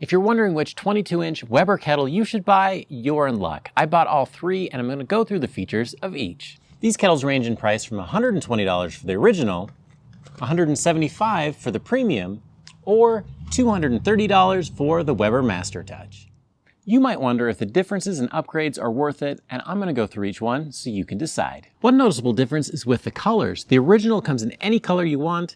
If you're wondering which 22-inch Weber kettle you should buy, you're in luck. I bought all three, and I'm going to go through the features of each. These kettles range in price from $120 for the original, $175 for the premium, or $230 for the Weber Master Touch. You might wonder if the differences and upgrades are worth it, and I'm going to go through each one so you can decide. One noticeable difference is with the colors. The original comes in any color you want,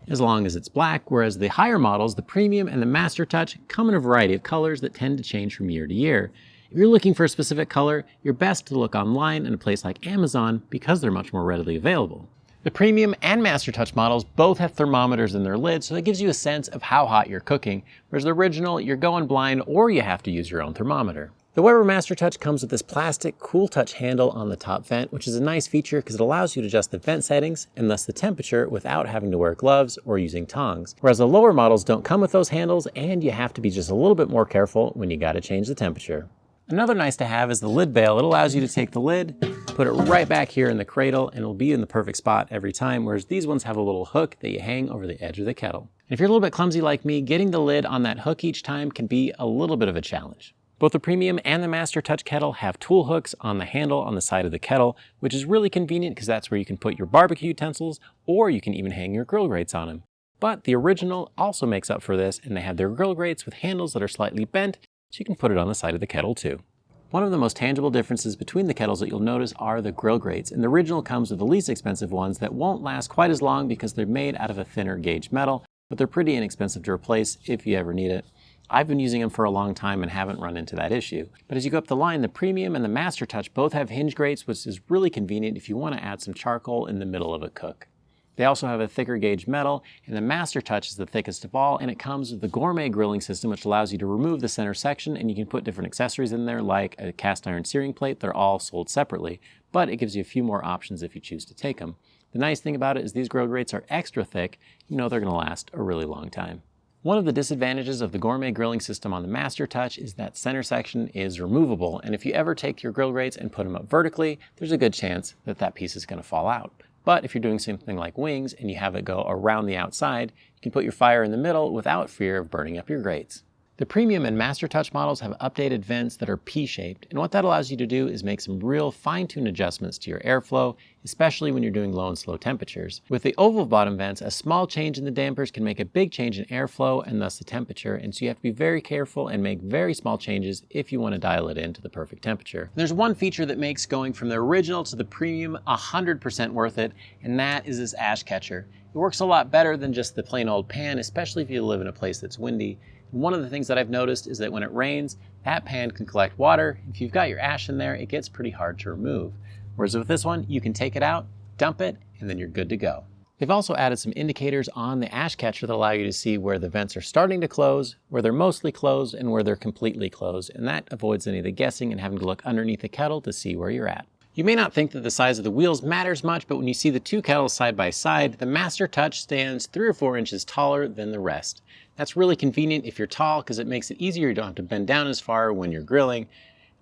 as long as it's black, whereas the higher models, the Premium and the Master Touch, come in a variety of colors that tend to change from year to year. If you're looking for a specific color, you're best to look online in a place like Amazon because they're much more readily available. The Premium and Master Touch models both have thermometers in their lids, so that gives you a sense of how hot you're cooking, whereas the original, you're going blind or you have to use your own thermometer. The Weber Master Touch comes with this plastic Cool Touch handle on the top vent, which is a nice feature because it allows you to adjust the vent settings and thus the temperature without having to wear gloves or using tongs. Whereas the lower models don't come with those handles and you have to be just a little bit more careful when you gotta change the temperature. Another nice to have is the lid bail. It allows you to take the lid, put it right back here in the cradle, and it'll be in the perfect spot every time, whereas these ones have a little hook that you hang over the edge of the kettle. And if you're a little bit clumsy like me, getting the lid on that hook each time can be a little bit of a challenge. Both the Premium and the Master Touch kettle have tool hooks on the handle on the side of the kettle, which is really convenient because that's where you can put your barbecue utensils, or you can even hang your grill grates on them. But the original also makes up for this, and they have their grill grates with handles that are slightly bent, so you can put it on the side of the kettle too. One of the most tangible differences between the kettles that you'll notice are the grill grates, and the original comes with the least expensive ones that won't last quite as long because they're made out of a thinner gauge metal, but they're pretty inexpensive to replace if you ever need it. I've been using them for a long time and haven't run into that issue. But as you go up the line, the Premium and the Master Touch both have hinge grates, which is really convenient if you want to add some charcoal in the middle of a cook. They also have a thicker gauge metal, and the Master Touch is the thickest of all, and it comes with the gourmet grilling system, which allows you to remove the center section, and you can put different accessories in there, like a cast iron searing plate. They're all sold separately, but it gives you a few more options if you choose to take them. The nice thing about it is these grill grates are extra thick. You know they're going to last a really long time. One of the disadvantages of the gourmet grilling system on the Master Touch is that center section is removable, and if you ever take your grill grates and put them up vertically, there's a good chance that that piece is going to fall out. But if you're doing something like wings and you have it go around the outside, you can put your fire in the middle without fear of burning up your grates. The Premium and Master Touch models have updated vents that are P-shaped, and what that allows you to do is make some real fine-tuned adjustments to your airflow, especially when you're doing low and slow temperatures. With the oval bottom vents, a small change in the dampers can make a big change in airflow and thus the temperature, and so you have to be very careful and make very small changes if you want to dial it in to the perfect temperature. There's one feature that makes going from the original to the Premium 100% worth it, and that is this ash catcher. It works a lot better than just the plain old pan, especially if you live in a place that's windy. One of the things that I've noticed is that when it rains, that pan can collect water. If you've got your ash in there, it gets pretty hard to remove. Whereas with this one, you can take it out, dump it, and then you're good to go. They've also added some indicators on the ash catcher that allow you to see where the vents are starting to close, where they're mostly closed, and where they're completely closed. And that avoids any of the guessing and having to look underneath the kettle to see where you're at. You may not think that the size of the wheels matters much, but when you see the two kettles side by side, the Master Touch stands 3 or 4 inches taller than the rest. That's really convenient if you're tall because it makes it easier. You don't have to bend down as far when you're grilling.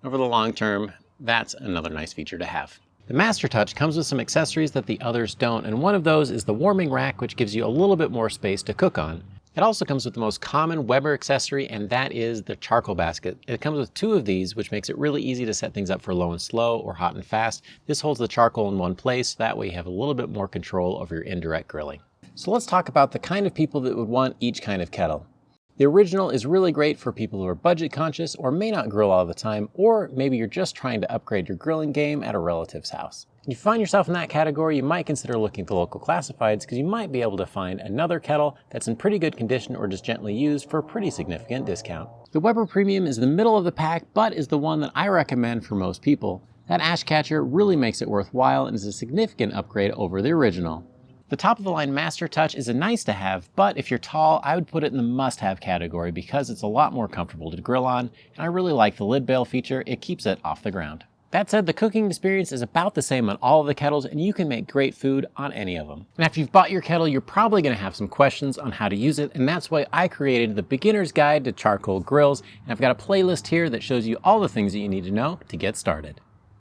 Over the long term, that's another nice feature to have. The Master Touch comes with some accessories that the others don't, and one of those is the warming rack, which gives you a little bit more space to cook on. It also comes with the most common Weber accessory, and that is the charcoal basket. It comes with 2 of these, which makes it really easy to set things up for low and slow or hot and fast. This holds the charcoal in one place, that way you have a little bit more control over your indirect grilling. So let's talk about the kind of people that would want each kind of kettle. The original is really great for people who are budget conscious or may not grill all the time, or maybe you're just trying to upgrade your grilling game at a relative's house. If you find yourself in that category, you might consider looking at the local classifieds because you might be able to find another kettle that's in pretty good condition or just gently used for a pretty significant discount. The Weber Premium is the middle of the pack, but is the one that I recommend for most people. That ash catcher really makes it worthwhile and is a significant upgrade over the original. The top of the line Master Touch is a nice to have, but if you're tall, I would put it in the must have category because it's a lot more comfortable to grill on, and I really like the lid bail feature. It keeps it off the ground. That said, the cooking experience is about the same on all of the kettles, and you can make great food on any of them. And after you've bought your kettle, you're probably going to have some questions on how to use it, and that's why I created the Beginner's Guide to Charcoal Grills, and I've got a playlist here that shows you all the things that you need to know to get started.